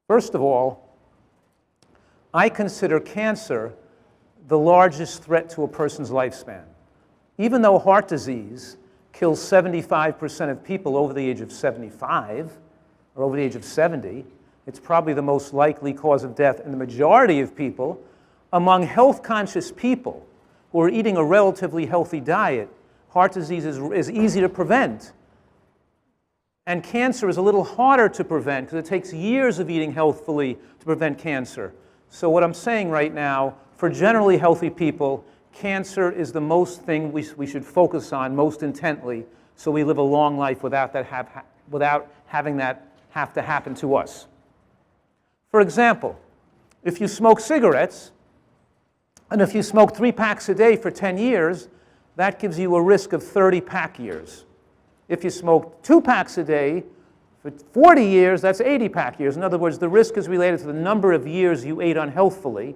First of all, I consider cancer the largest threat to a person's lifespan. Even though heart disease kills 75% of people over the age of 75 or over the age of 70, it's probably the most likely cause of death in the majority of people. Among health-conscious people who are eating a relatively healthy diet, heart disease is easy to prevent. And cancer is a little harder to prevent because it takes years of eating healthfully to prevent cancer. So what I'm saying right now, for generally healthy people, cancer is the most thing we should focus on most intently so we live a long life without having that have to happen to us. For example, if you smoke cigarettes, and if you smoke 3 packs a day for 10 years, that gives you a risk of 30 pack years. If you smoke 2 packs a day for 40 years, that's 80 pack years. In other words, the risk is related to the number of years you ate unhealthfully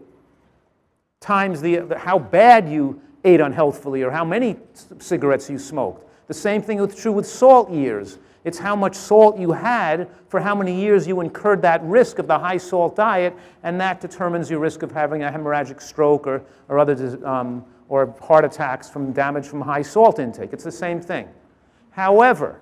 times how bad you ate unhealthfully or how many cigarettes you smoked. The same thing is true with salt years. It's how much salt you had for how many years you incurred that risk of the high salt diet, and that determines your risk of having a hemorrhagic stroke or heart attacks from damage from high salt intake. It's the same thing. However,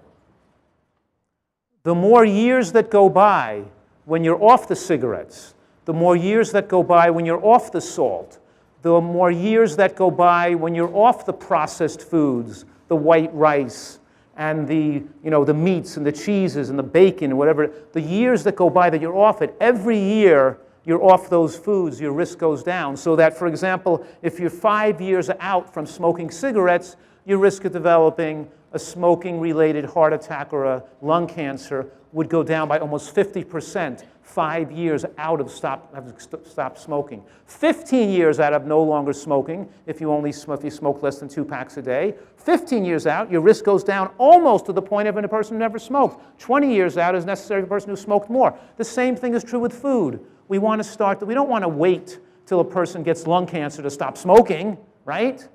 the more years that go by when you're off the cigarettes, the more years that go by when you're off the salt, the more years that go by when you're off the processed foods, the white rice, and the meats and the cheeses and the bacon and whatever, the years that go by that you're off it, every year you're off those foods, your risk goes down. So that, for example, if you're 5 years out from smoking cigarettes, your risk of developing a smoking-related heart attack or a lung cancer would go down by almost 50%, 5 years out of stop smoking. 15 years out of no longer smoking, if you smoke less than 2 packs a day. 15 years out, your risk goes down almost to the point of a person who never smoked. 20 years out is necessary for a person who smoked more. The same thing is true with food. We don't want to wait till a person gets lung cancer to stop smoking, right?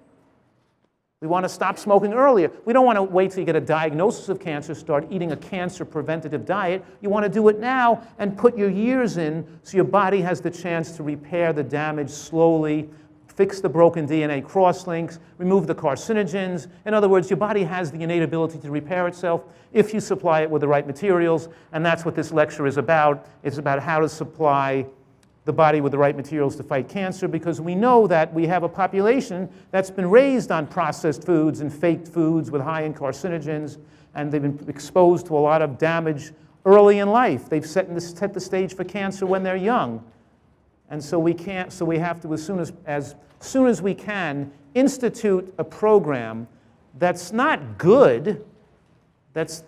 We want to stop smoking earlier. We don't want to wait till you get a diagnosis of cancer, start eating a cancer preventative diet. You want to do it now and put your years in so your body has the chance to repair the damage slowly, fix the broken DNA crosslinks, remove the carcinogens. In other words, your body has the innate ability to repair itself if you supply it with the right materials, and that's what this lecture is about. It's about how to supply the body with the right materials to fight cancer, because we know that we have a population that's been raised on processed foods and faked foods with high in carcinogens, and they've been exposed to a lot of damage early in life. They've set the stage for cancer when they're young. And so we have to, as soon as we can, institute a program that's not good, that's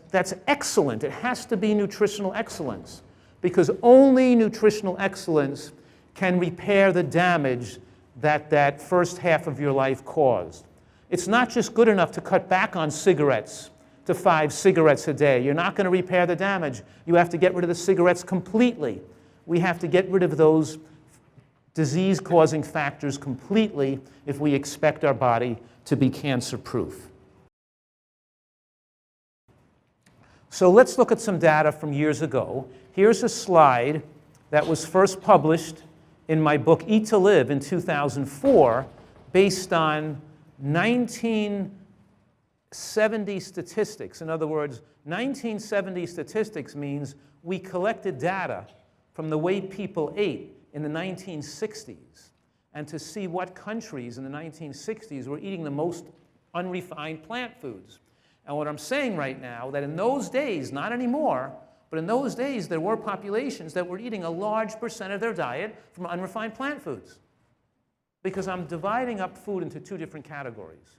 excellent. It has to be nutritional excellence, because only nutritional excellence can repair the damage that first half of your life caused. It's not just good enough to cut back on cigarettes to 5 cigarettes a day. You're not going to repair the damage. You have to get rid of the cigarettes completely. We have to get rid of those disease-causing factors completely if we expect our body to be cancer-proof. So let's look at some data from years ago. Here's a slide that was first published in my book Eat to Live in 2004 based on 1970 statistics. In other words, 1970 statistics means we collected data from the way people ate in the 1960s and to see what countries in the 1960s were eating the most unrefined plant foods. And what I'm saying right now, that in those days, not anymore, but in those days there were populations that were eating a large percent of their diet from unrefined plant foods. Because I'm dividing up food into 2 different categories.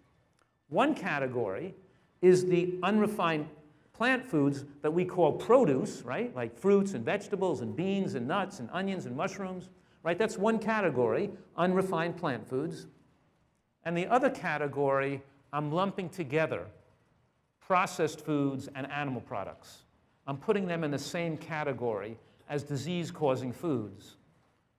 One category is the unrefined plant foods that we call produce, right? Like fruits and vegetables and beans and nuts and onions and mushrooms, right? That's one category, unrefined plant foods. And the other category, I'm lumping together processed foods and animal products. I'm putting them in the same category as disease-causing foods,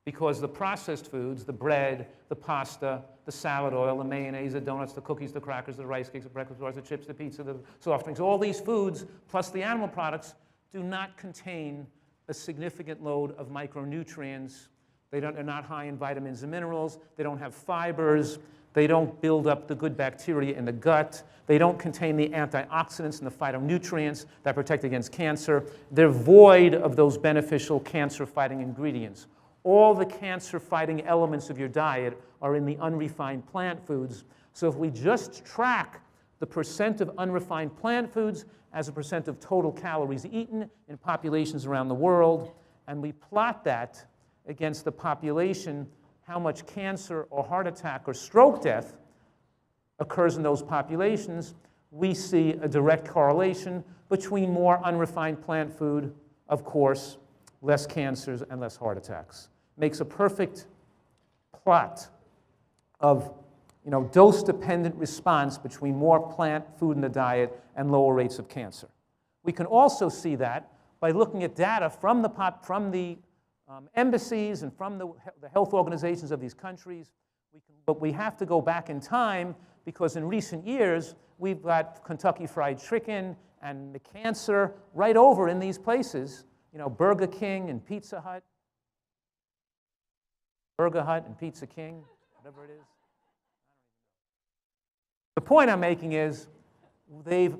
because the processed foods, the bread, the pasta, the salad oil, the mayonnaise, the donuts, the cookies, the crackers, the rice cakes, the breakfast bars, the chips, the pizza, the soft drinks, all these foods, plus the animal products, do not contain a significant load of micronutrients. They're not high in vitamins and minerals. They don't have fibers. They don't build up the good bacteria in the gut. They don't contain the antioxidants and the phytonutrients that protect against cancer. They're void of those beneficial cancer-fighting ingredients. All the cancer-fighting elements of your diet are in the unrefined plant foods. So if we just track the percent of unrefined plant foods as a percent of total calories eaten in populations around the world, and we plot that against the population, how much cancer or heart attack or stroke death occurs in those populations, we see a direct correlation between more unrefined plant food, of course, less cancers and less heart attacks. Makes a perfect plot of dose-dependent response between more plant food in the diet and lower rates of cancer. We can also see that by looking at data from the embassies and from the health organizations of these countries. But we have to go back in time because in recent years, we've got Kentucky Fried Chicken and the cancer right over in these places, Burger King and Pizza Hut. Burger Hut and Pizza King, whatever it is. The point I'm making is the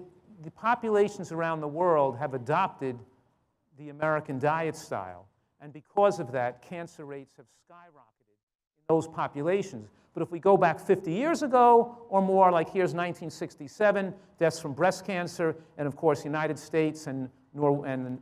populations around the world have adopted the American diet style. And because of that, cancer rates have skyrocketed in those populations. But if we go back 50 years ago or more, like here's 1967, deaths from breast cancer, and of course, the United States and Northern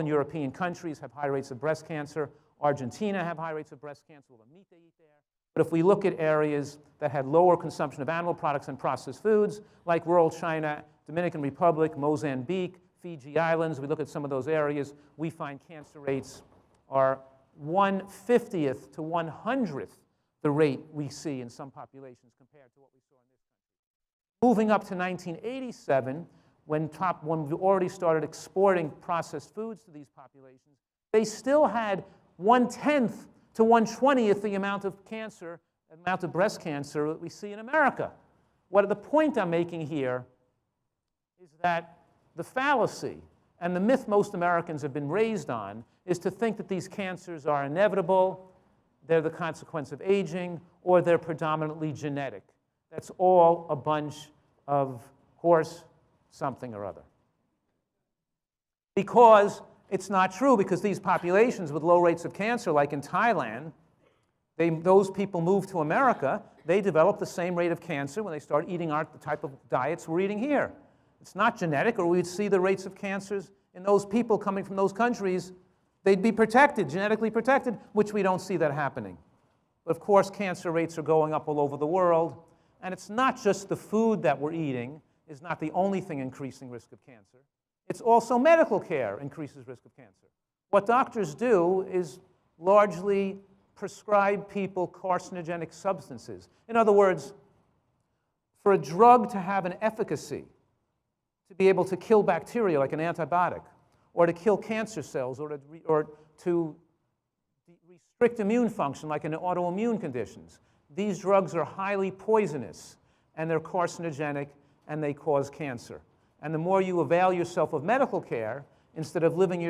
European countries have high rates of breast cancer. Argentina have high rates of breast cancer, all the meat they eat there. But if we look at areas that had lower consumption of animal products and processed foods, like rural China, Dominican Republic, Mozambique, Fiji Islands, we look at some of those areas, we find cancer rates are 1/50th to 100th the rate we see in some populations compared to what we saw in this country. Moving up to 1987, when we already started exporting processed foods to these populations, they still had 1/10 to 1/20th the amount of breast cancer that we see in America. The point I'm making here is that the fallacy and the myth most Americans have been raised on is to think that these cancers are inevitable, they're the consequence of aging, or they're predominantly genetic. That's all a bunch of horse something or other. Because it's not true, because these populations with low rates of cancer, like in Thailand, those people move to America, they develop the same rate of cancer when they start eating the type of diets we're eating here. It's not genetic, or we'd see the rates of cancers in those people coming from those countries, they'd be protected, genetically protected, which we don't see that happening. But of course, cancer rates are going up all over the world, and it's not just the food that we're eating is not the only thing increasing risk of cancer. It's also medical care increases risk of cancer. What doctors do is largely prescribe people carcinogenic substances. In other words, for a drug to have an efficacy, to be able to kill bacteria like an antibiotic, or to kill cancer cells, or to restrict immune function like in autoimmune conditions, these drugs are highly poisonous, and they're carcinogenic, and they cause cancer. And the more you avail yourself of medical care, instead of living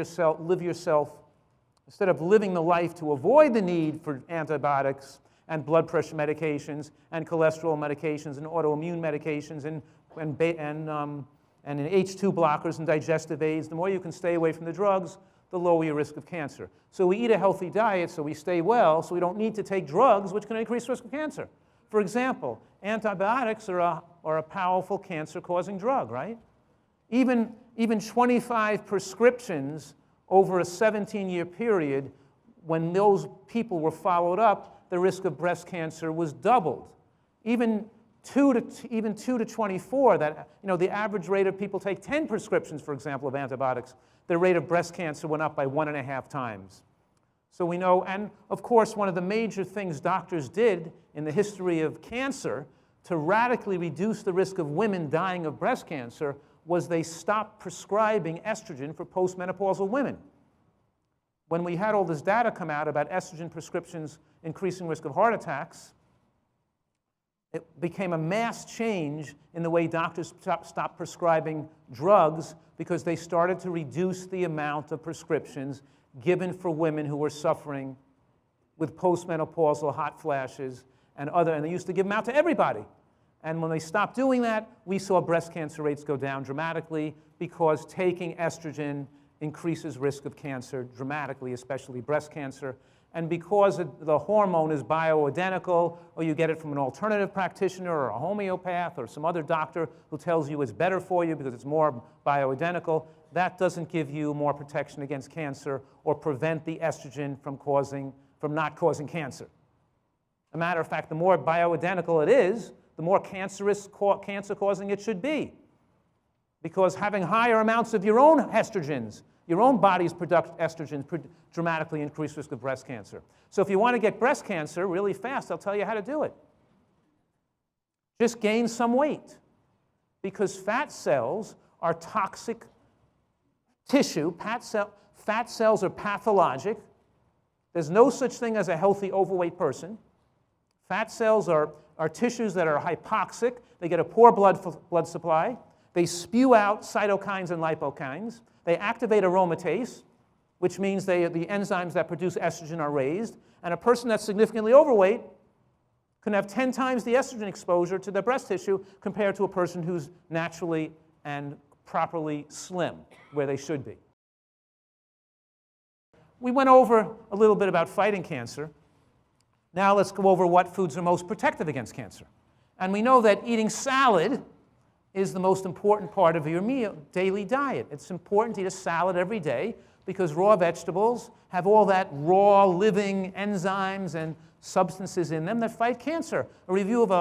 the life to avoid the need for antibiotics and blood pressure medications and cholesterol medications and autoimmune medications and H2 blockers and digestive aids, the more you can stay away from the drugs, the lower your risk of cancer. So we eat a healthy diet so we stay well, so we don't need to take drugs which can increase risk of cancer. For example, antibiotics are a powerful cancer-causing drug, right? Even 25 prescriptions over a 17-year period, when those people were followed up, the risk of breast cancer was doubled. Even 2 to 24, the average rate of people take 10 prescriptions, for example, of antibiotics, the rate of breast cancer went up by 1.5 times. So we know, and of course, one of the major things doctors did in the history of cancer to radically reduce the risk of women dying of breast cancer was they stopped prescribing estrogen for postmenopausal women. When we had all this data come out about estrogen prescriptions increasing risk of heart attacks, It became a mass change in the way doctors stopped prescribing drugs because they started to reduce the amount of prescriptions given for women who were suffering with postmenopausal hot flashes and they used to give them out to everybody. And when they stopped doing that, we saw breast cancer rates go down dramatically because taking estrogen increases risk of cancer dramatically, especially breast cancer. And because the hormone is bioidentical, or you get it from an alternative practitioner or a homeopath or some other doctor who tells you it's better for you because it's more bioidentical, that doesn't give you more protection against cancer or prevent the estrogen from not causing cancer. As a matter of fact, the more bioidentical it is, the more cancer-causing it should be. Because having higher amounts of your own estrogens, your own body's estrogens dramatically increase risk of breast cancer. So if you want to get breast cancer really fast, I'll tell you how to do it. Just gain some weight. Because fat cells are toxic tissue. Fat cells are pathologic. There's no such thing as a healthy overweight person. Fat cells are tissues that are hypoxic. They get a poor blood supply. They spew out cytokines and lipokines. They activate aromatase, which means the enzymes that produce estrogen are raised. And a person that's significantly overweight can have 10 times the estrogen exposure to their breast tissue compared to a person who's naturally and properly slim, where they should be. We went over a little bit about fighting cancer. Now let's go over what foods are most protective against cancer. And we know that eating salad is the most important part of your daily diet. It's important to eat a salad every day because raw vegetables have all that raw living enzymes and substances in them that fight cancer. A review of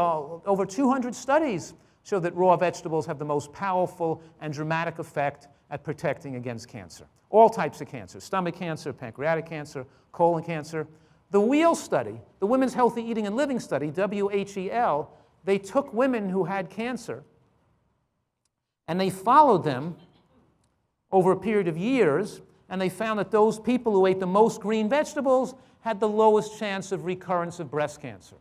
over 200 studies show that raw vegetables have the most powerful and dramatic effect at protecting against cancer. All types of cancer: stomach cancer, pancreatic cancer, colon cancer. The WHEAL study, the Women's Healthy Eating and Living Study, WHEL, they took women who had cancer and they followed them over a period of years, and they found that those people who ate the most green vegetables had the lowest chance of recurrence of breast cancer.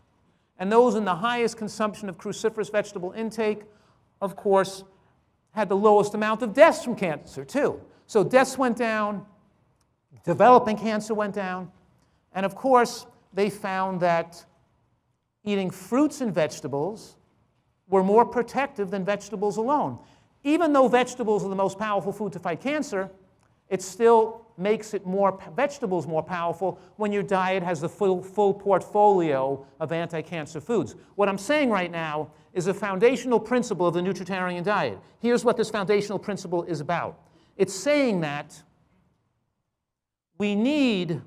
And those in the highest consumption of cruciferous vegetable intake, of course, had the lowest amount of deaths from cancer, too. So deaths went down, developing cancer went down, and of course, they found that eating fruits and vegetables were more protective than vegetables alone. Even though vegetables are the most powerful food to fight cancer, it still makes vegetables more powerful when your diet has the full portfolio of anti-cancer foods. What I'm saying right now is a foundational principle of the Nutritarian diet. Here's what this foundational principle is about. It's saying that we need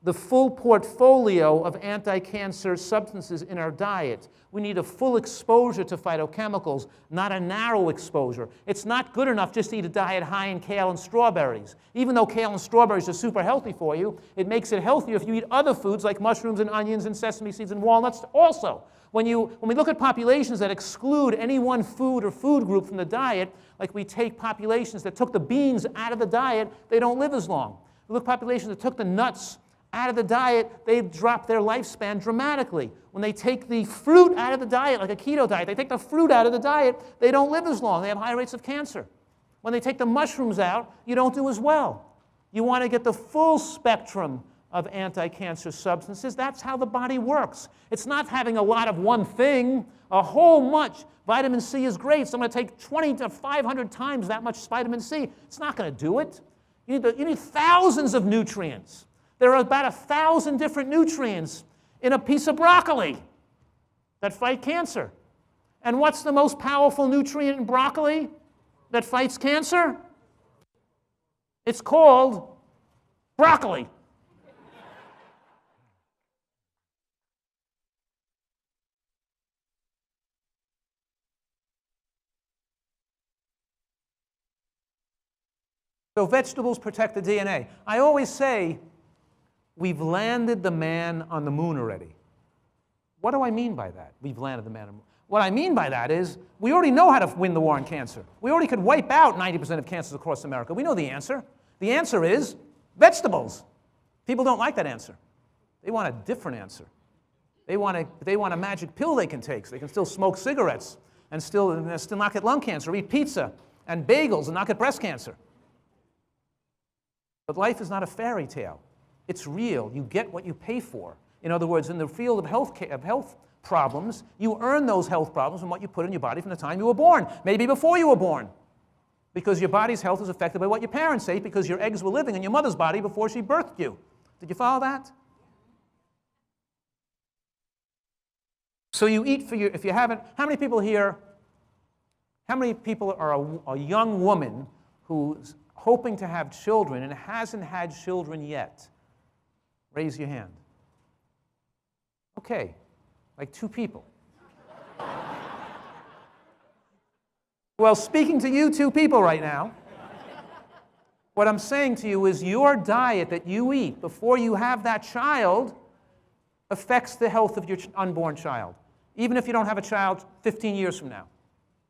the full portfolio of anti-cancer substances in our diet. We need a full exposure to phytochemicals, not a narrow exposure. It's not good enough just to eat a diet high in kale and strawberries. Even though kale and strawberries are super healthy for you, it makes it healthier if you eat other foods like mushrooms and onions and sesame seeds and walnuts also. When we look at populations that exclude any one food or food group from the diet, like we take populations that took the beans out of the diet, they don't live as long. We look at populations that took the nuts out of the diet, they drop their lifespan dramatically. When they take the fruit out of the diet, like a keto diet, they take the fruit out of the diet, they don't live as long. They have high rates of cancer. When they take the mushrooms out, you don't do as well. You want to get the full spectrum of anti-cancer substances. That's how the body works. It's not having a lot of one thing, a whole much. Vitamin C is great, so I'm going to take 20 to 500 times that much vitamin C. It's not going to do it. You need thousands of nutrients. There are about 1,000 different nutrients in a piece of broccoli that fight cancer. And what's the most powerful nutrient in broccoli that fights cancer? It's called broccoli. So vegetables protect the DNA. I always say, we've landed the man on the moon already. What do I mean by that? We've landed the man on the moon. What I mean by that is we already know how to win the war on cancer. We already could wipe out 90% of cancers across America. We know the answer. The answer is vegetables. People don't like that answer. They want a different answer. They want a magic pill they can take so they can still smoke cigarettes and still not get lung cancer, or eat pizza and bagels and not get breast cancer. But life is not a fairy tale. It's real. You get what you pay for. In other words, in the field of health problems, you earn those health problems from what you put in your body from the time you were born, maybe before you were born. Because your body's health is affected by what your parents ate because your eggs were living in your mother's body before she birthed you. Did you follow that? So you eat for your, if you haven't, how many people here, how many people are a young woman who's hoping to have children and hasn't had children yet? Raise your hand. Okay, like 2 people. Well, speaking to you 2 people right now, what I'm saying to you is your diet that you eat before you have that child affects the health of your unborn child, even if you don't have a child 15 years from now.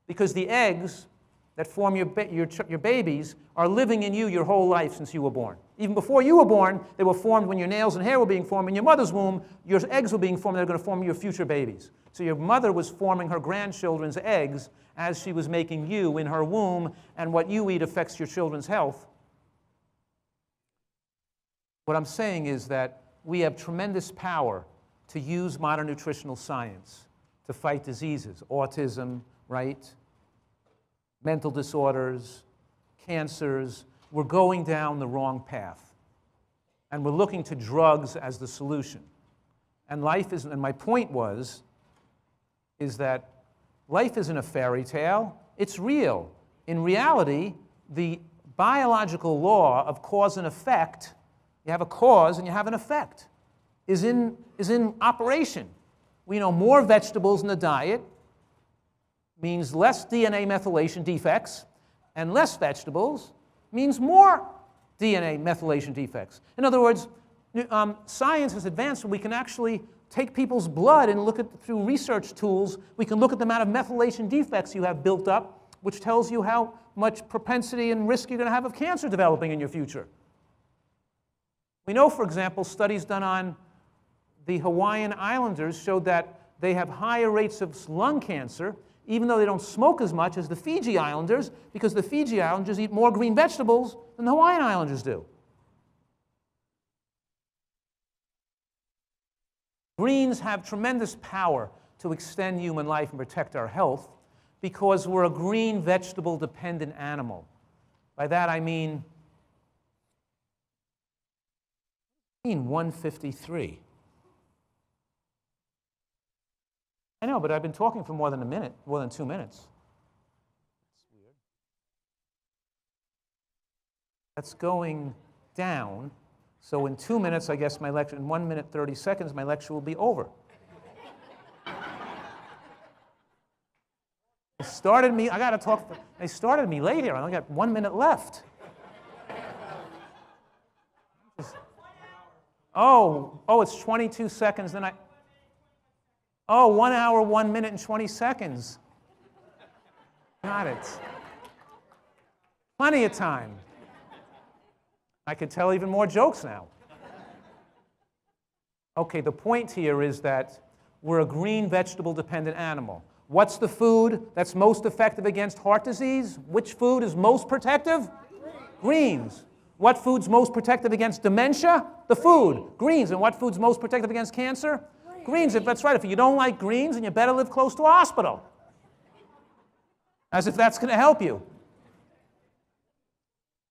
Because the eggs that form your babies are living in you your whole life since you were born. Even before you were born, they were formed when your nails and hair were being formed in your mother's womb. Your eggs were being formed, they're going to form your future babies. So your mother was forming her grandchildren's eggs as she was making you in her womb, and what you eat affects your children's health. What I'm saying is that we have tremendous power to use modern nutritional science to fight diseases, autism, right? Mental disorders, cancers. We're going down the wrong path. And we're looking to drugs as the solution. And my point is that life isn't a fairy tale, it's real. In reality, the biological law of cause and effect, you have a cause and you have an effect, is in operation. We know more vegetables in the diet means less DNA methylation defects, and less vegetables means more DNA methylation defects. In other words, science has advanced and we can actually take people's blood and look at, through research tools, we can look at the amount of methylation defects you have built up, which tells you how much propensity and risk you're going to have of cancer developing in your future. We know, for example, studies done on the Hawaiian Islanders showed that they have higher rates of lung cancer even though they don't smoke as much as the Fiji Islanders, because the Fiji Islanders eat more green vegetables than the Hawaiian Islanders do. Greens have tremendous power to extend human life and protect our health because we're a green vegetable dependent animal. By that I mean 1:53. I know, but I've been talking for more than 2 minutes. That's weird. That's going down. So in 2 minutes, I guess my lecture, in 1 minute 30 seconds, my lecture will be over. They started me late here. I only got 1 minute left. Oh, it's 22 seconds. Then 1 hour, 1 minute, and 20 seconds. Got it. Plenty of time. I could tell even more jokes now. Okay, the point here is that we're a green vegetable dependent animal. What's the food that's most effective against heart disease? Which food is most protective? Greens. What food's most protective against dementia? The food. Greens. And what food's most protective against cancer? Greens. If that's right, if you don't like greens, then you better live close to a hospital. As if that's going to help you.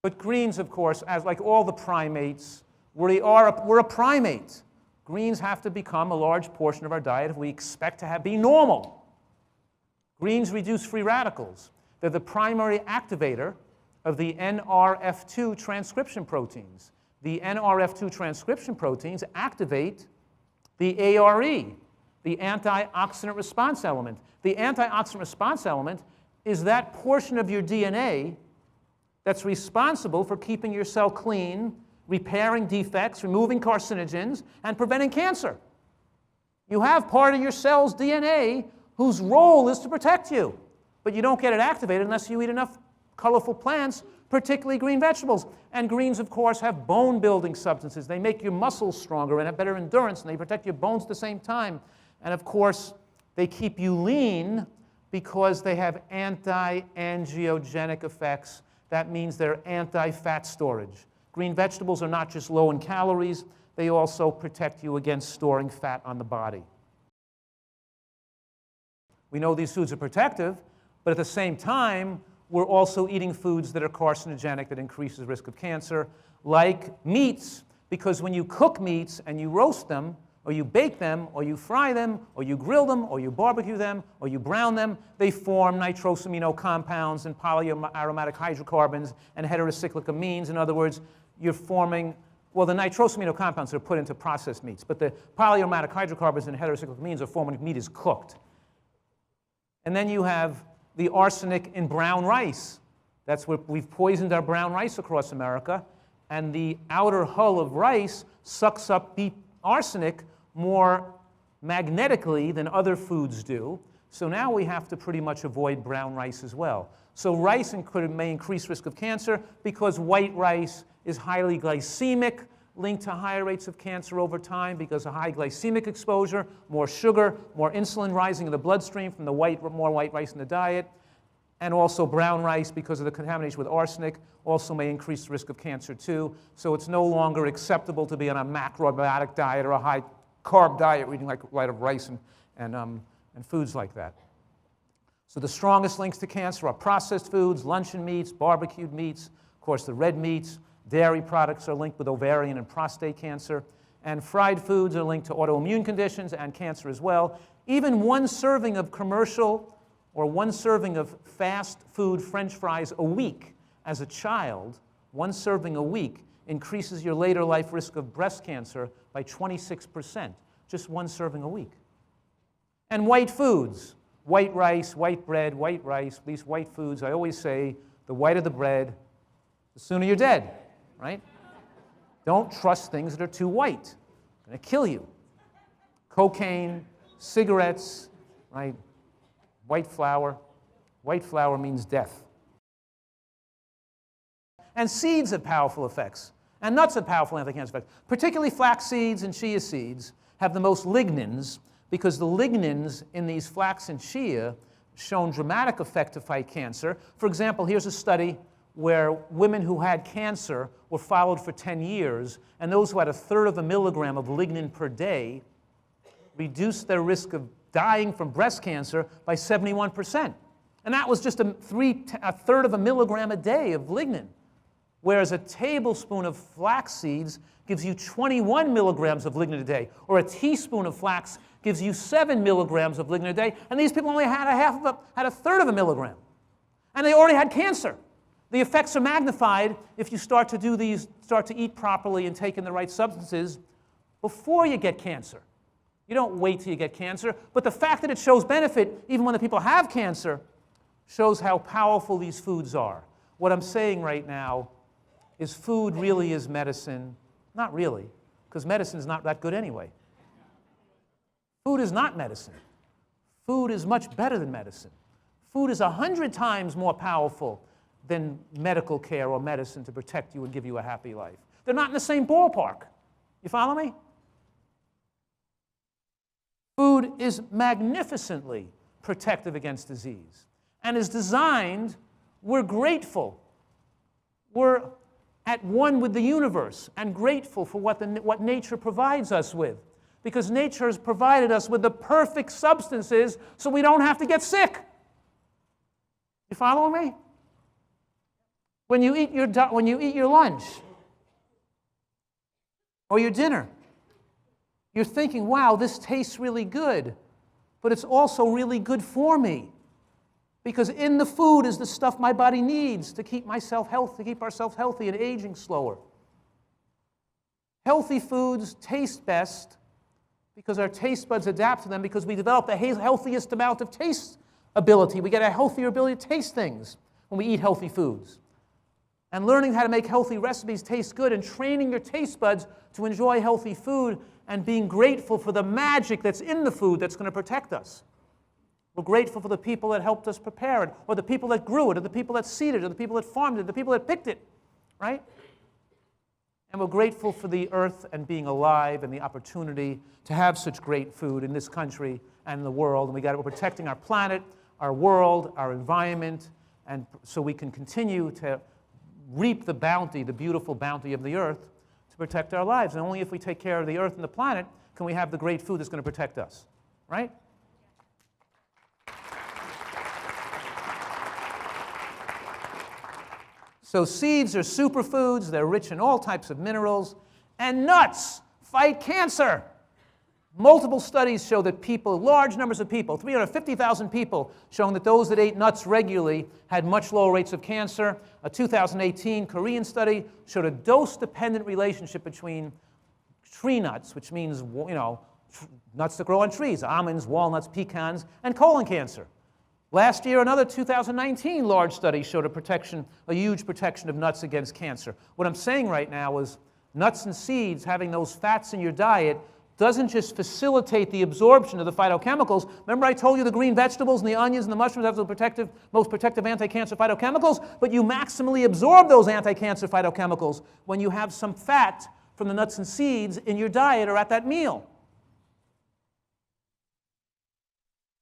But greens, of course, as like all the primates, we're a primate. Greens have to become a large portion of our diet if we expect to be normal. Greens reduce free radicals. They're the primary activator of the NRF2 transcription proteins. The NRF2 transcription proteins activate the ARE, the antioxidant response element. The antioxidant response element is that portion of your DNA that's responsible for keeping your cell clean, repairing defects, removing carcinogens, and preventing cancer. You have part of your cell's DNA whose role is to protect you, but you don't get it activated unless you eat enough colorful plants, particularly green vegetables. And greens, of course, have bone-building substances. They make your muscles stronger and have better endurance, and they protect your bones at the same time. And of course, they keep you lean because they have anti-angiogenic effects. That means they're anti-fat storage. Green vegetables are not just low in calories, they also protect you against storing fat on the body. We know these foods are protective, but at the same time, we're also eating foods that are carcinogenic, that increases risk of cancer, like meats, because when you cook meats and you roast them, or you bake them, or you fry them, or you grill them, or you barbecue them, or you brown them, they form nitrosamino compounds and polyaromatic hydrocarbons and heterocyclic amines. In other words, you're forming, well, the nitrosamino compounds are put into processed meats, but the polyaromatic hydrocarbons and heterocyclic amines are formed when meat is cooked. And then you have the arsenic in brown rice. That's where we've poisoned our brown rice across America, and the outer hull of rice sucks up the arsenic more magnetically than other foods do. So now we have to pretty much avoid brown rice as well. So rice may increase risk of cancer because white rice is highly glycemic, linked to higher rates of cancer over time because of high glycemic exposure, more sugar, more insulin rising in the bloodstream from the more white rice in the diet. And also brown rice, because of the contamination with arsenic, also may increase the risk of cancer too. So it's no longer acceptable to be on a macrobiotic diet or a high-carb diet, eating like a lot of rice and foods like that. So the strongest links to cancer are processed foods, luncheon meats, barbecued meats, of course the red meats. Dairy products are linked with ovarian and prostate cancer. And fried foods are linked to autoimmune conditions and cancer as well. Even one serving of commercial or one serving of fast food French fries a week as a child, one serving a week, increases your later life risk of breast cancer by 26%, just one serving a week. And white foods, white rice, white bread, white rice, these white foods, I always say, the whiter the bread, the sooner you're dead, right? Don't trust things that are too white. It's going to kill you. Cocaine, cigarettes, right? White flour. White flour means death. And seeds have powerful effects. And nuts have powerful anti-cancer effects. Particularly flax seeds and chia seeds have the most lignins because the lignins in these flax and chia shown dramatic effect to fight cancer. For example, here's a study where women who had cancer were followed for 10 years, and those who had 1/3 of a milligram of lignin per day reduced their risk of dying from breast cancer by 71%. And that was just 1/3 of a milligram a day of lignin, whereas a tablespoon of flax seeds gives you 21 milligrams of lignin a day, or a teaspoon of flax gives you 7 milligrams of lignin a day, and these people only had 1/3 of a milligram. And they already had cancer. The effects are magnified if you start to eat properly and take in the right substances before you get cancer. You don't wait till you get cancer, but the fact that it shows benefit even when the people have cancer shows how powerful these foods are. What I'm saying right now is food really is medicine. Not really, because medicine is not that good anyway. Food is not medicine. Food is much better than medicine. Food is 100 times more powerful than medical care or medicine to protect you and give you a happy life. They're not in the same ballpark. You follow me? Food is magnificently protective against disease and is designed, we're grateful. We're at one with the universe and grateful for what nature provides us with, because nature has provided us with the perfect substances so we don't have to get sick. You follow me? When you eat your lunch or your dinner, you're thinking, wow, this tastes really good, but it's also really good for me, because in the food is the stuff my body needs to keep myself healthy, to keep ourselves healthy and aging slower. Healthy foods taste best because our taste buds adapt to them, because we develop the healthiest amount of taste ability. We get a healthier ability to taste things when we eat healthy foods. And learning how to make healthy recipes taste good and training your taste buds to enjoy healthy food and being grateful for the magic that's in the food that's going to protect us. We're grateful for the people that helped us prepare it, or the people that grew it, or the people that seeded it, or the people that farmed it, or the people that picked it, right? And we're grateful for the earth and being alive and the opportunity to have such great food in this country and in the world. And we're protecting our planet, our world, our environment, and so we can continue to reap the bounty, the beautiful bounty of the earth to protect our lives. And only if we take care of the earth and the planet can we have the great food that's going to protect us, right? So seeds are superfoods. They're rich in all types of minerals. And nuts fight cancer. Multiple studies show that people, large numbers of people, 350,000 people, showing that those that ate nuts regularly had much lower rates of cancer. A 2018 Korean study showed a dose-dependent relationship between tree nuts, which means, you know, nuts that grow on trees, almonds, walnuts, pecans, and colon cancer. Last year, another 2019 large study showed a huge protection of nuts against cancer. What I'm saying right now is nuts and seeds, having those fats in your diet, doesn't just facilitate the absorption of the phytochemicals. Remember I told you the green vegetables and the onions and the mushrooms have the most protective anti-cancer phytochemicals, but you maximally absorb those anti-cancer phytochemicals when you have some fat from the nuts and seeds in your diet or at that meal.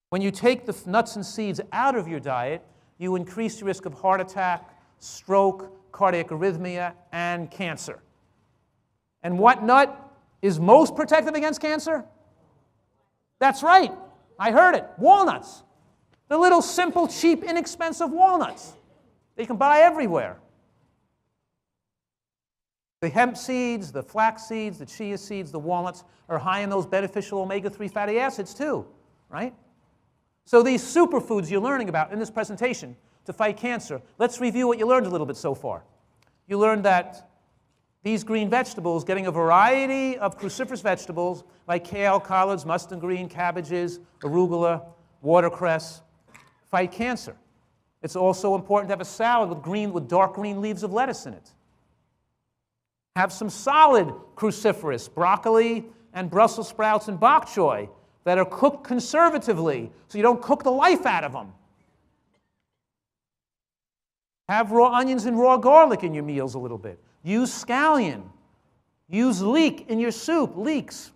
When you take the nuts and seeds out of your diet, you increase the risk of heart attack, stroke, cardiac arrhythmia, and cancer. And what nut is most protective against cancer? That's right. I heard it. Walnuts. The little simple, cheap, inexpensive walnuts that you can buy everywhere. The hemp seeds, the flax seeds, the chia seeds, the walnuts are high in those beneficial omega-3 fatty acids too, right? So these superfoods you're learning about in this presentation to fight cancer, let's review what you learned a little bit so far. You learned that these green vegetables, getting a variety of cruciferous vegetables like kale, collards, mustard green, cabbages, arugula, watercress, fight cancer. It's also important to have a salad with dark green leaves of lettuce in it. Have some solid cruciferous, broccoli and Brussels sprouts and bok choy that are cooked conservatively, so you don't cook the life out of them. Have raw onions and raw garlic in your meals a little bit. Use scallion. Use leek in your soup, leeks.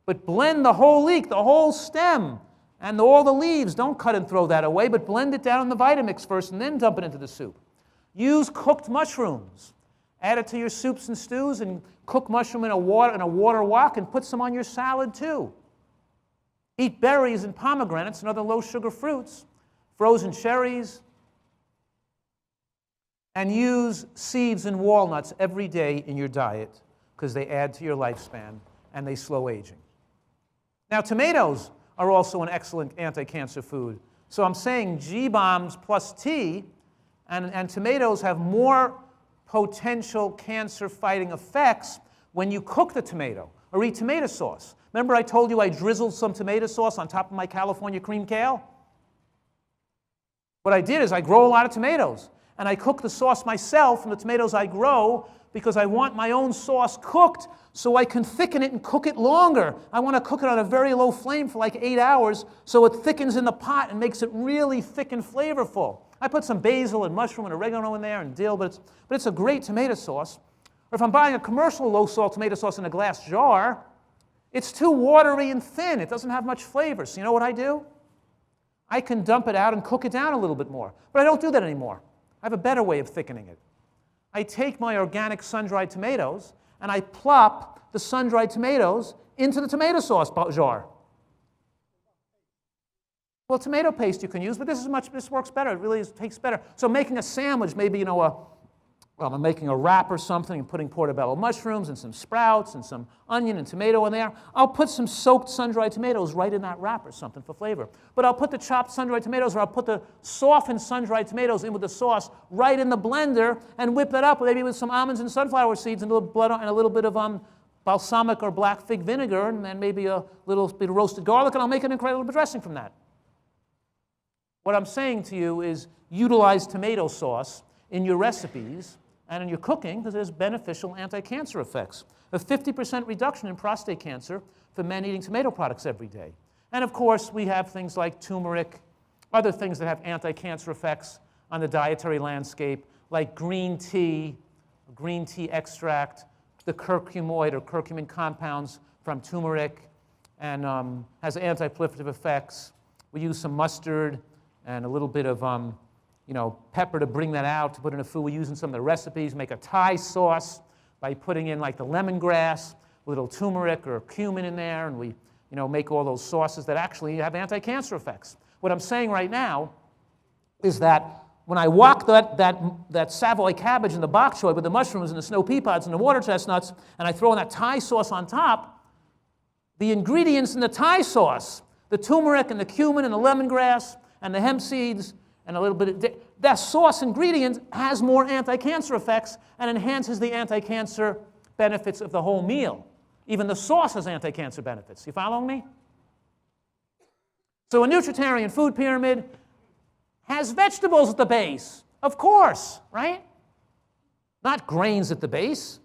But blend the whole leek, the whole stem, and all the leaves. Don't cut and throw that away, but blend it down in the Vitamix first and then dump it into the soup. Use cooked mushrooms. Add it to your soups and stews and cook mushroom in a water wok and put some on your salad too. Eat berries and pomegranates and other low-sugar fruits, frozen cherries, and use seeds and walnuts every day in your diet because they add to your lifespan and they slow aging. Now, tomatoes are also an excellent anti-cancer food. So I'm saying G-bombs plus T, and tomatoes have more potential cancer-fighting effects when you cook the tomato or eat tomato sauce. Remember I told you I drizzled some tomato sauce on top of my California cream kale? What I did is I grow a lot of tomatoes, and I cook the sauce myself from the tomatoes I grow because I want my own sauce cooked so I can thicken it and cook it longer. I want to cook it on a very low flame for like 8 hours so it thickens in the pot and makes it really thick and flavorful. I put some basil and mushroom and oregano in there and dill, but it's a great tomato sauce. Or if I'm buying a commercial low-salt tomato sauce in a glass jar, it's too watery and thin. It doesn't have much flavor. So you know what I do? I can dump it out and cook it down a little bit more. But I don't do that anymore. I have a better way of thickening it. I take my organic sun-dried tomatoes and I plop the sun-dried tomatoes into the tomato sauce jar. Well, tomato paste you can use, but this works better. It really tastes better. So making a sandwich, maybe, I'm making a wrap or something and putting portobello mushrooms and some sprouts and some onion and tomato in there. I'll put some soaked sun-dried tomatoes right in that wrap or something for flavor. But I'll put the chopped sun-dried tomatoes, or I'll put the softened sun-dried tomatoes in with the sauce right in the blender and whip that up, maybe with some almonds and sunflower seeds and a little bit of balsamic or black fig vinegar, and then maybe a little bit of roasted garlic, and I'll make an incredible dressing from that. What I'm saying to you is utilize tomato sauce in your recipes and in your cooking because it has beneficial anti-cancer effects. A 50% reduction in prostate cancer for men eating tomato products every day. And of course, we have things like turmeric, other things that have anti-cancer effects on the dietary landscape, like green tea extract, the curcumoid or curcumin compounds from turmeric and has anti-proliferative effects. We use some mustard and a little bit of pepper to bring that out, to put in a food. We use in some of the recipes, make a Thai sauce by putting in like the lemongrass, a little turmeric or cumin in there, and we make all those sauces that actually have anti-cancer effects. What I'm saying right now is that when I walk that Savoy cabbage and the bok choy with the mushrooms and the snow pea pods and the water chestnuts, and I throw in that Thai sauce on top, the ingredients in the Thai sauce, the turmeric and the cumin and the lemongrass and the hemp seeds and a little bit of that sauce ingredient has more anti-cancer effects and enhances the anti-cancer benefits of the whole meal. Even the sauce has anti-cancer benefits. You following me? So a Nutritarian food pyramid has vegetables at the base, of course, right? Not grains at the base,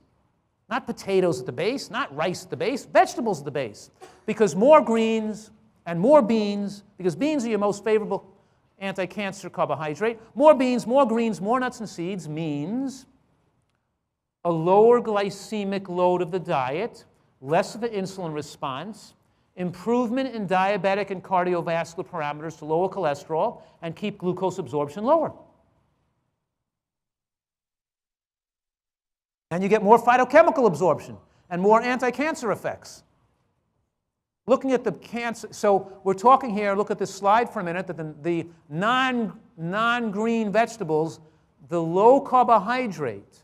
not potatoes at the base, not rice at the base, vegetables at the base. Because more greens and more beans, because beans are your most favorable anti-cancer carbohydrate, more beans, more greens, more nuts and seeds means a lower glycemic load of the diet, less of an insulin response, improvement in diabetic and cardiovascular parameters to lower cholesterol and keep glucose absorption lower. And you get more phytochemical absorption and more anti-cancer effects. Looking at the cancer, so we're talking here, look at this slide for a minute, that the non-green vegetables, the low carbohydrate,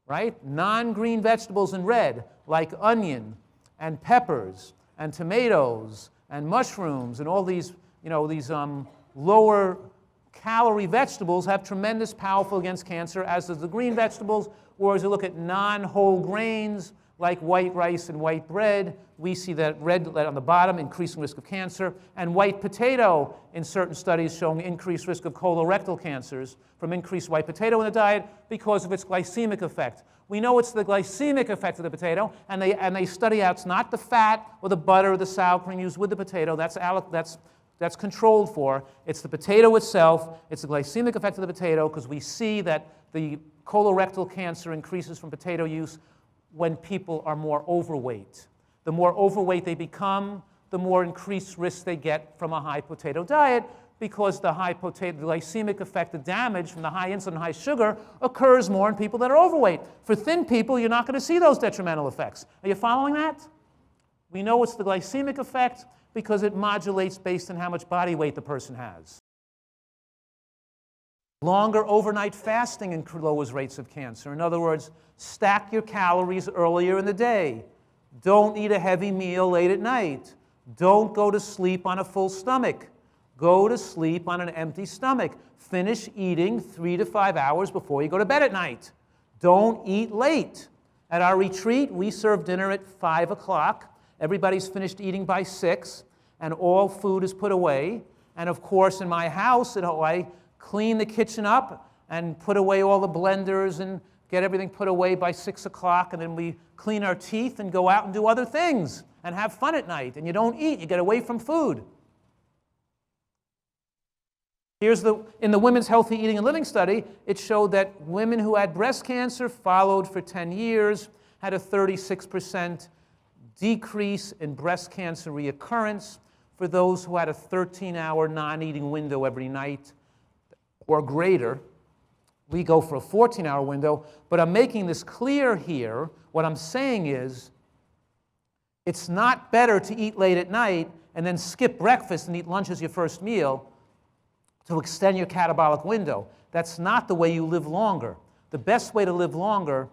right? Non-green vegetables in red, like onion and peppers and tomatoes and mushrooms and all these, lower calorie vegetables have tremendous powerful against cancer, as does the green vegetables. Whereas you look at non-whole grains like white rice and white bread, we see that red on the bottom, increasing risk of cancer, and white potato in certain studies showing increased risk of colorectal cancers from increased white potato in the diet because of its glycemic effect. We know it's the glycemic effect of the potato, and they study out it's not the fat or the butter or the sour cream used with the potato. That's controlled for. It's the potato itself. It's the glycemic effect of the potato, because we see that the colorectal cancer increases from potato use when people are more overweight. The more overweight they become, the more increased risk they get from a high potato diet, because the high potato, the glycemic effect, the damage from the high insulin and high sugar occurs more in people that are overweight. For thin people, you're not going to see those detrimental effects. Are you following that? We know it's the glycemic effect because it modulates based on how much body weight the person has. Longer overnight fasting lowers rates of cancer. In other words, stack your calories earlier in the day. Don't eat a heavy meal late at night. Don't go to sleep on a full stomach. Go to sleep on an empty stomach. Finish eating 3 to 5 hours before you go to bed at night. Don't eat late. At our retreat, we serve dinner at 5 o'clock. Everybody's finished eating by 6, and all food is put away. And of course, in my house at Hawaii, clean the kitchen up and put away all the blenders and get everything put away by 6 o'clock, and then we clean our teeth and go out and do other things and have fun at night. And you don't eat, you get away from food. In the Women's Healthy Eating and Living study, it showed that women who had breast cancer followed for 10 years had a 36% decrease in breast cancer reoccurrence for those who had a 13-hour non-eating window every night or greater. We go for a 14-hour window, but I'm making this clear here. What I'm saying is, it's not better to eat late at night and then skip breakfast and eat lunch as your first meal to extend your catabolic window. That's not the way you live longer. The best way to live longer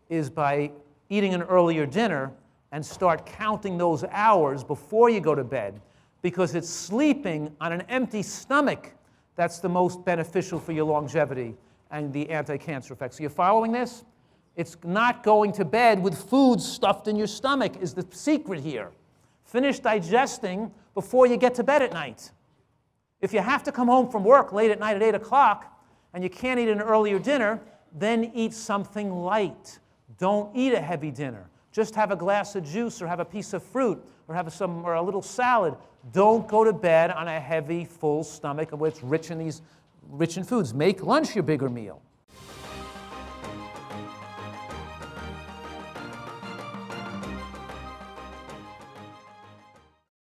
is by eating an earlier dinner and start counting those hours before you go to bed, because it's sleeping on an empty stomach that's the most beneficial for your longevity and the anti-cancer effects. So you're following this? It's not going to bed with food stuffed in your stomach is the secret here. Finish digesting before you get to bed at night. If you have to come home from work late at night at 8 o'clock and you can't eat an earlier dinner, then eat something light. Don't eat a heavy dinner. Just have a glass of juice or have a piece of fruit or have or a little salad. Don't go to bed on a heavy, full stomach of what's rich in foods. Make lunch your bigger meal.